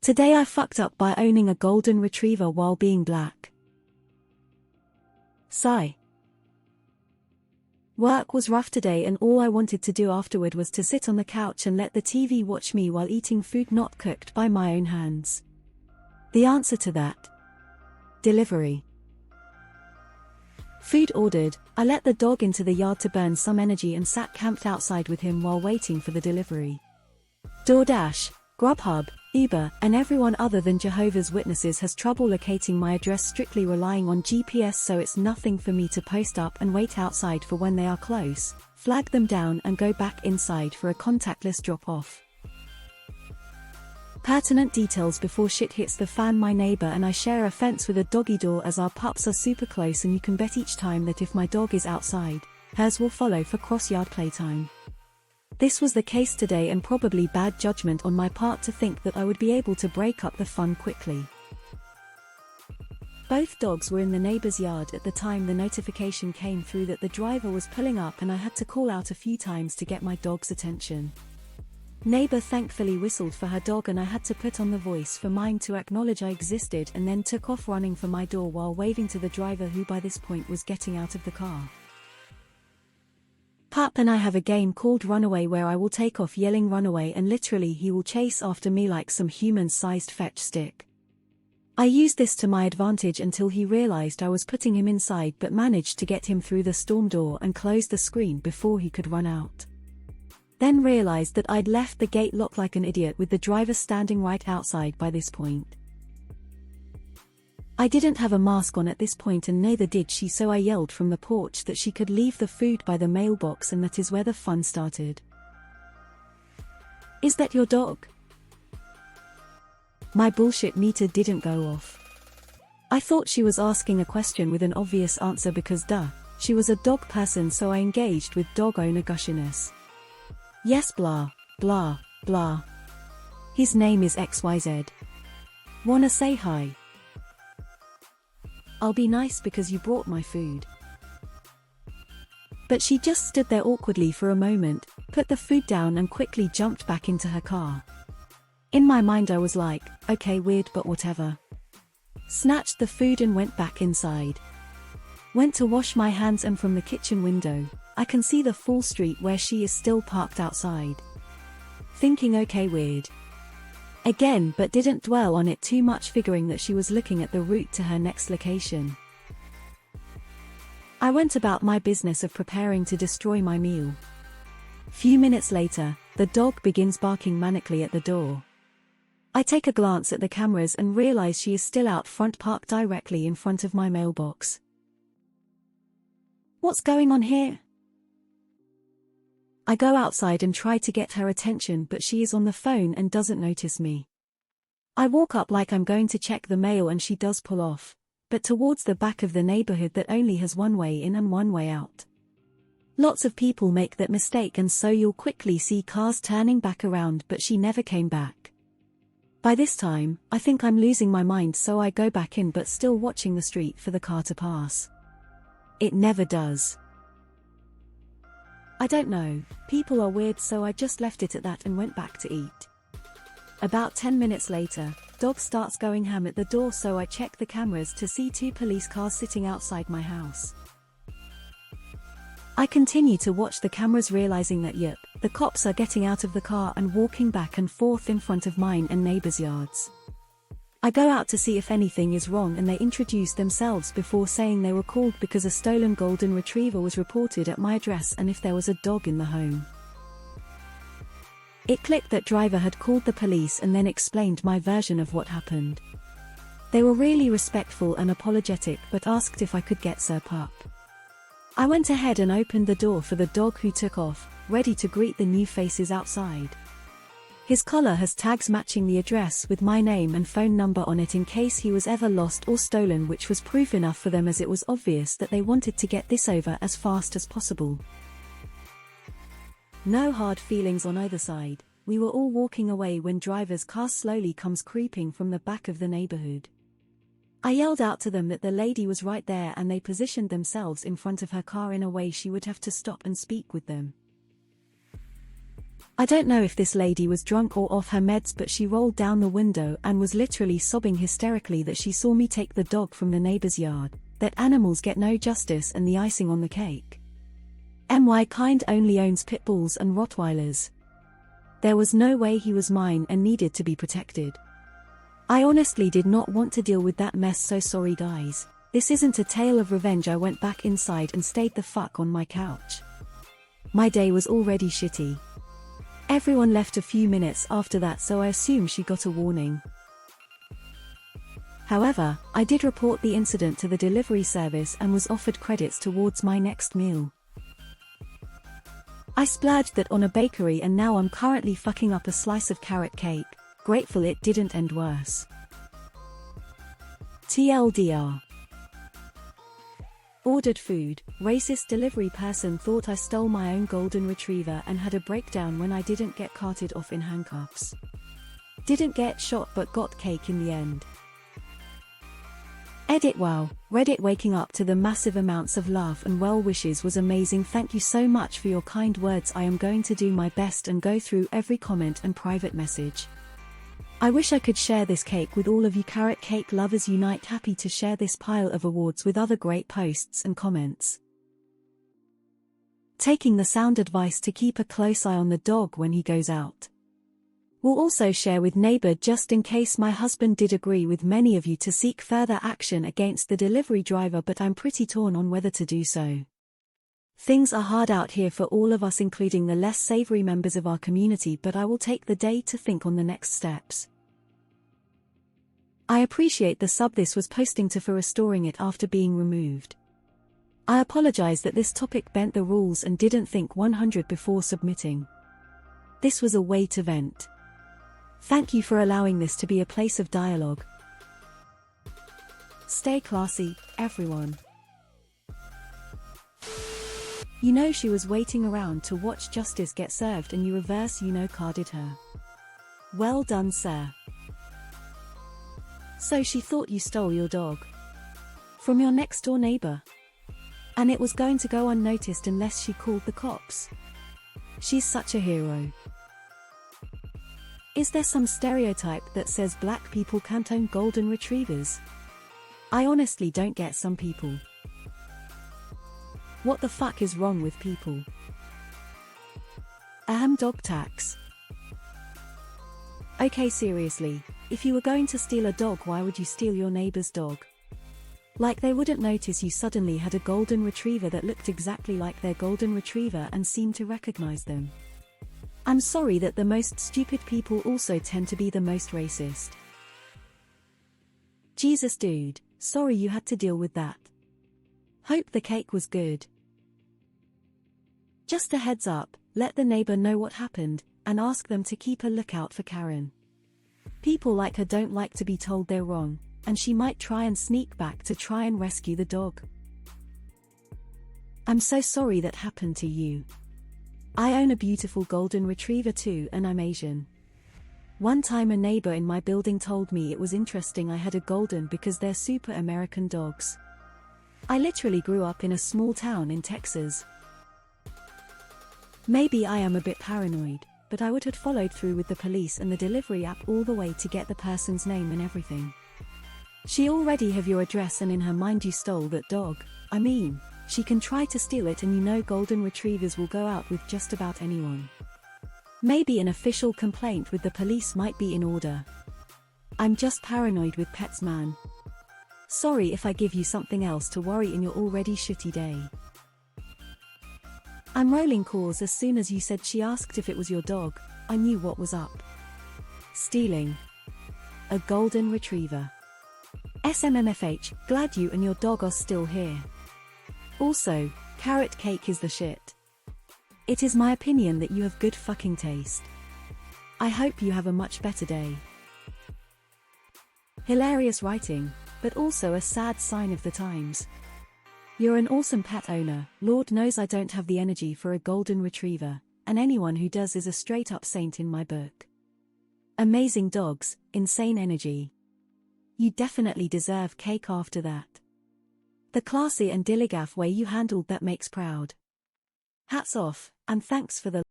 Today I fucked up by owning a golden retriever while being black. Sigh. Work was rough today and all I wanted to do afterward was to sit on the couch and let the TV watch me while eating food not cooked by my own hands. The answer to that? Delivery. Food ordered, I let the dog into the yard to burn some energy and sat camped outside with him while waiting for the delivery. DoorDash, Grubhub, Uber, and everyone other than Jehovah's Witnesses has trouble locating my address, strictly relying on GPS, so it's nothing for me to post up and wait outside for when they are close, flag them down and go back inside for a contactless drop-off. Pertinent details before shit hits the fan: my neighbor and I share a fence with a doggy door as our pups are super close, and you can bet each time that if my dog is outside, hers will follow for cross-yard playtime. This was the case today, and probably bad judgment on my part to think that I would be able to break up the fun quickly. Both dogs were in the neighbor's yard at the time the notification came through that the driver was pulling up, and I had to call out a few times to get my dog's attention. Neighbor thankfully whistled for her dog and I had to put on the voice for mine to acknowledge I existed, and then took off running for my door while waving to the driver, who by this point was getting out of the car. Pup and I have a game called Runaway where I will take off yelling runaway and literally he will chase after me like some human-sized fetch stick. I used this to my advantage until he realized I was putting him inside, but managed to get him through the storm door and close the screen before he could run out. Then realized that I'd left the gate locked like an idiot with the driver standing right outside by this point. I didn't have a mask on at this point and neither did she, so I yelled from the porch that she could leave the food by the mailbox, and that is where the fun started. "Is that your dog?" My bullshit meter didn't go off. I thought she was asking a question with an obvious answer because duh, she was a dog person, so I engaged with dog owner gushiness. "Yes, blah, blah, blah. His name is XYZ. Wanna say hi? I'll be nice because you brought my food." But she just stood there awkwardly for a moment, put the food down and quickly jumped back into her car. In my mind I was like, okay, weird but whatever. Snatched the food and went back inside. Went to wash my hands, and from the kitchen window, I can see the full street where she is still parked outside. Thinking okay, weird. Again, but didn't dwell on it too much, figuring that she was looking at the route to her next location. I went about my business of preparing to destroy my meal. Few minutes later, the dog begins barking manically at the door. I take a glance at the cameras and realize she is still out front, parked directly in front of my mailbox. What's going on here? I go outside and try to get her attention, but she is on the phone and doesn't notice me. I walk up like I'm going to check the mail and she does pull off, but towards the back of the neighborhood that only has one way in and one way out. Lots of people make that mistake, and so you'll quickly see cars turning back around, but she never came back. By this time, I think I'm losing my mind, so I go back in, but still watching the street for the car to pass. It never does. I don't know, people are weird, so I just left it at that and went back to eat. About 10 minutes later, dog starts going ham at the door, so I check the cameras to see 2 police cars sitting outside my house. I continue to watch the cameras, realizing that yep, the cops are getting out of the car and walking back and forth in front of mine and neighbors' yards. I go out to see if anything is wrong, and they introduce themselves before saying they were called because a stolen golden retriever was reported at my address and if there was a dog in the home. It clicked that driver had called the police and then explained my version of what happened. They were really respectful and apologetic, but asked if I could get Sir Pup. I went ahead and opened the door for the dog, who took off, ready to greet the new faces outside. His collar has tags matching the address with my name and phone number on it in case he was ever lost or stolen, which was proof enough for them, as it was obvious that they wanted to get this over as fast as possible. No hard feelings on either side. We were all walking away when driver's car slowly comes creeping from the back of the neighborhood. I yelled out to them that the lady was right there, and they positioned themselves in front of her car in a way she would have to stop and speak with them. I don't know if this lady was drunk or off her meds, but she rolled down the window and was literally sobbing hysterically that she saw me take the dog from the neighbor's yard, that animals get no justice and the icing on the cake. My kind only owns pit bulls and Rottweilers. There was no way he was mine and needed to be protected. I honestly did not want to deal with that mess, so sorry guys. This isn't a tale of revenge. I went back inside and stayed the fuck on my couch. My day was already shitty. Everyone left a few minutes after that, so I assume she got a warning. However, I did report the incident to the delivery service and was offered credits towards my next meal. I splurged that on a bakery and now I'm currently fucking up a slice of carrot cake, grateful it didn't end worse. TLDR. Ordered food. Racist delivery person thought I stole my own golden retriever and had a breakdown when I didn't get carted off in handcuffs. Didn't get shot but got cake in the end. Edit. Wow, Reddit waking up to the massive amounts of love and well wishes was amazing. Thank you so much for your kind words. I am going to do my best and go through every comment and private message. I wish I could share this cake with all of you. Carrot cake lovers unite. Happy to share this pile of awards with other great posts and comments. Taking the sound advice to keep a close eye on the dog when he goes out. Will also share with neighbor just in case. My husband did agree with many of you to seek further action against the delivery driver, but I'm pretty torn on whether to do so. Things are hard out here for all of us, including the less savory members of our community, but I will take the day to think on the next steps. I appreciate the sub this was posting to for restoring it after being removed. I apologize that this topic bent the rules and didn't think 100 before submitting. This was a way to vent. Thank you for allowing this to be a place of dialogue. Stay classy, everyone. You know she was waiting around to watch justice get served and you reverse carded her. Well done, sir. So she thought you stole your dog from your next door neighbor. And it was going to go unnoticed unless she called the cops. She's such a hero. Is there some stereotype that says black people can't own golden retrievers? I honestly don't get some people. What the fuck is wrong with people? Dog tax. Okay, seriously, if you were going to steal a dog, why would you steal your neighbor's dog? Like they wouldn't notice you suddenly had a golden retriever that looked exactly like their golden retriever and seemed to recognize them. I'm sorry that the most stupid people also tend to be the most racist. Jesus dude, sorry you had to deal with that. Hope the cake was good. Just a heads up, let the neighbor know what happened, and ask them to keep a lookout for Karen. People like her don't like to be told they're wrong, and she might try and sneak back to try and rescue the dog. I'm so sorry that happened to you. I own a beautiful golden retriever too, and I'm Asian. One time a neighbor in my building told me it was interesting I had a golden because they're super American dogs. I literally grew up in a small town in Texas. Maybe I am a bit paranoid, but I would have followed through with the police and the delivery app all the way to get the person's name and everything. She already have your address and in her mind you stole that dog. I mean, she can try to steal it and golden retrievers will go out with just about anyone. Maybe an official complaint with the police might be in order. I'm just paranoid with pets, man. Sorry if I give you something else to worry in your already shitty day. I'm rolling calls. As soon as you said she asked if it was your dog, I knew what was up. Stealing a golden retriever. SMMFH, glad you and your dog are still here. Also, carrot cake is the shit. It is my opinion that you have good fucking taste. I hope you have a much better day. Hilarious writing, but also a sad sign of the times. You're an awesome pet owner. Lord knows I don't have the energy for a golden retriever, and anyone who does is a straight up saint in my book. Amazing dogs, insane energy. You definitely deserve cake after that. The classy and diligaf way you handled that makes proud. Hats off, and thanks for the